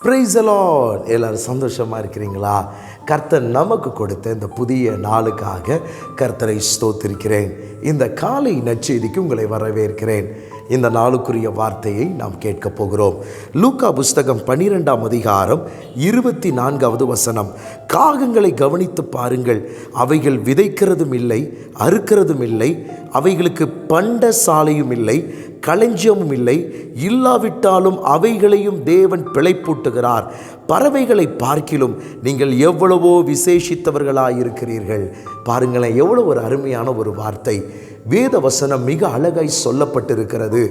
Praise the Lord. எல்லாரும் சந்தோஷமாக இருக்கிறீங்களா? கர்த்தர் நமக்கு கொடுத்த இந்த புதிய நாளுக்காக கர்த்தரை ஸ்தோத்திரிக்கிறேன். இந்த காலை நற்செய்திக்கு உங்களை வரவேற்கிறேன். இந்த நாளுக்குரிய வார்த்தையை நாம் கேட்க போகிறோம். லூக்கா புஸ்தகம் 12ஆம் அதிகாரம் 24வது வசனம். காகங்களை கவனித்து பாருங்கள், அவைகள் விதைக்கிறதும் இல்லை, அறுக்கிறதும் இல்லை, அவைகளுக்கு பண்டசாலையும் இல்லை, களஞ்சியமும் இல்லை, இல்லாவிட்டாலும் அவைகளையும் தேவன் பிழைப்பூட்டுகிறார். பறவைகளை பார்க்கிலும் நீங்கள் எவ்வளவோ விசேஷித்தவர்களாயிருக்கிறீர்கள். பாருங்களேன், எவ்வளோ ஒரு அருமையான ஒரு வார்த்தை. வேத வசனம் மிக அழகாய் சொல்லப்பட்டிருக்கிறது.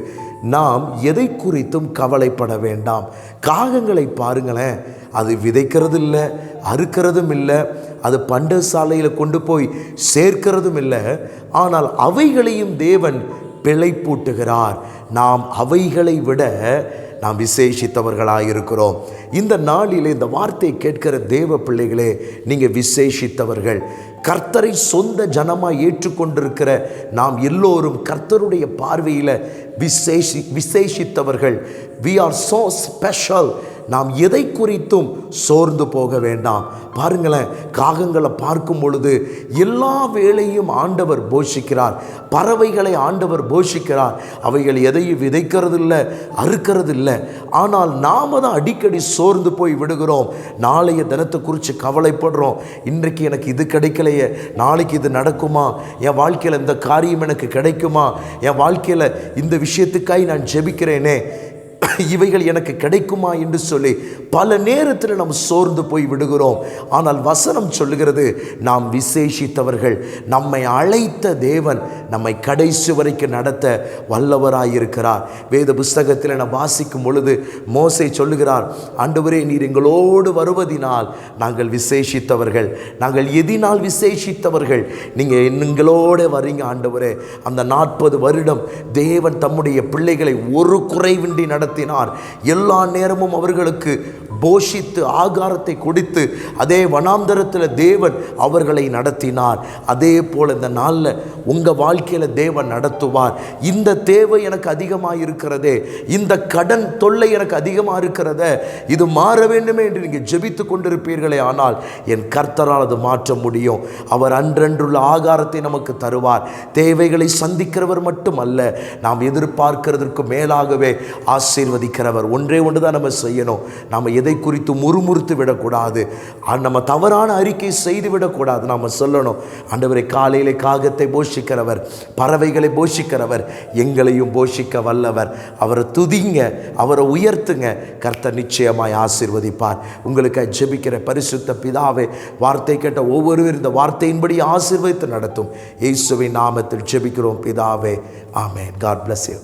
நாம் எதை குறித்தும் கவலைப்பட வேண்டாம். காகங்களை பாருங்களேன், அது விதைக்கிறது இல்லை, அறுக்கிறதும் இல்லை, அது பண்டசாலையில் கொண்டு போய் சேர்க்கிறதும் இல்லை. ஆனால் அவைகளையும் தேவன் பிழைப்பூட்டுகிறார். நாம் அவைகளை விட நாம் விசேஷித்தவர்களாயிருக்கிறோம். இந்த நாளிலே இந்த வார்த்தையை கேட்கிற தேவ பிள்ளைகளே, நீங்கள் விசேஷித்தவர்கள். கர்த்தரை சொந்த ஜனமாக ஏற்றுக்கொண்டிருக்கிற நாம் எல்லோரும் கர்த்தருடைய பார்வையில் விசேஷித்தவர்கள். we are so special. நாம் எதை குறித்தும் சோர்ந்து போக வேண்டாம். பாருங்களேன், காகங்களை பார்க்கும் பொழுது எல்லா வேளையும் ஆண்டவர் போஷிக்கிறார். பறவைகளை ஆண்டவர் போஷிக்கிறார். அவைகள் எதையும் விதைக்கிறது இல்லை, அறுக்கிறது இல்லை. ஆனால் நாம் தான் அடிக்கடி சோர்ந்து போய் விடுகிறோம். நாளைய தினத்தை குறித்து கவலைப்படுறோம். இன்றைக்கு எனக்கு இது கிடைக்கலையே, நாளைக்கு இது நடக்குமா, என் வாழ்க்கையில் இந்த காரியம் எனக்கு கிடைக்குமா, என் வாழ்க்கையில் இந்த விஷயத்துக்காய் நான் ஜெபிக்கிறேனே, இவைகள் எனக்கு கிடைக்குமா என்று சொல்லி பல நேரத்தில் நாம் சோர்ந்து போய் விடுகிறோம். ஆனால் வசனம் சொல்லுகிறது, நாம் விசேஷித்தவர்கள். நம்மை அழைத்த தேவன் நம்மை கடைசி வரைக்கும் நடத்த வல்லவராயிருக்கிறார். வேத புஸ்தகத்தில் நான் வாசிக்கும் பொழுது மோசே சொல்லுகிறார், ஆண்டவரே, நீர் எங்களோடு வருவதினால் நாங்கள் விசேஷித்தவர்கள். நாங்கள் எதினால் விசேஷித்தவர்கள்? நீங்கள் எங்களோடு வரீங்க ஆண்டவரே. அந்த 40 வருடம் தேவன் தம்முடைய பிள்ளைகளை ஒரு குறைவின்றி நடத்தினார். எல்லா நேரமும் அவர்களுக்கு போஷித்து ஆகாரத்தை கொடுத்து அதே வனாந்தரத்தில் தேவன் அவர்களை நடத்தினார். அதே போல் இந்த நாளில் உங்கள் வாழ்க்கையில் தேவன் நடத்துவார். இந்த தேவை எனக்கு அதிகமாக இருக்கிறதே, இந்த கடன் தொல்லை எனக்கு அதிகமாக இருக்கிறதே, இது மாற வேண்டுமே என்று நீங்கள் ஜெபித்து கொண்டிருப்பீர்களே, ஆனால் என் கர்த்தரால் அது மாற்ற முடியும். அவர் அன்றன்றுள்ள ஆகாரத்தை நமக்கு தருவார். தேவைகளை சந்திக்கிறவர் மட்டுமல்ல, நாம் எதிர்பார்க்கிறதற்கு மேலாகவே ஆசீர்வதிக்கிறவர். ஒன்றே ஒன்று தான் நம்ம செய்யணும். நாம் எதை குறித்து முறுமுறுத்து விடக்கூடாது. நம்ம தவறான அறிக்கை செய்து விடக்கூடாது. நாம் சொல்லணும், ஆண்டவரை, காலையிலே காகத்தை போஷிக்கிறவர், பறவைகளை போஷிக்கிறவர், எங்களையும் போஷிக்க வல்லவர். அவரை துதிங்க, அவரை உயர்த்துங்க. கர்த்தர் நிச்சயமாய் ஆசீர்வதிப்பார். உங்களுக்கு ஜெபிக்கிற பரிசுத்த பிதாவே, வார்த்தை கேட்ட ஒவ்வொருவரும் இந்த வார்த்தையின்படி ஆசீர்வதித்து நடத்தும். இயேசுவின் நாமத்தில் ஜெபிக்கிறோம் பிதாவே, ஆமென். God bless you.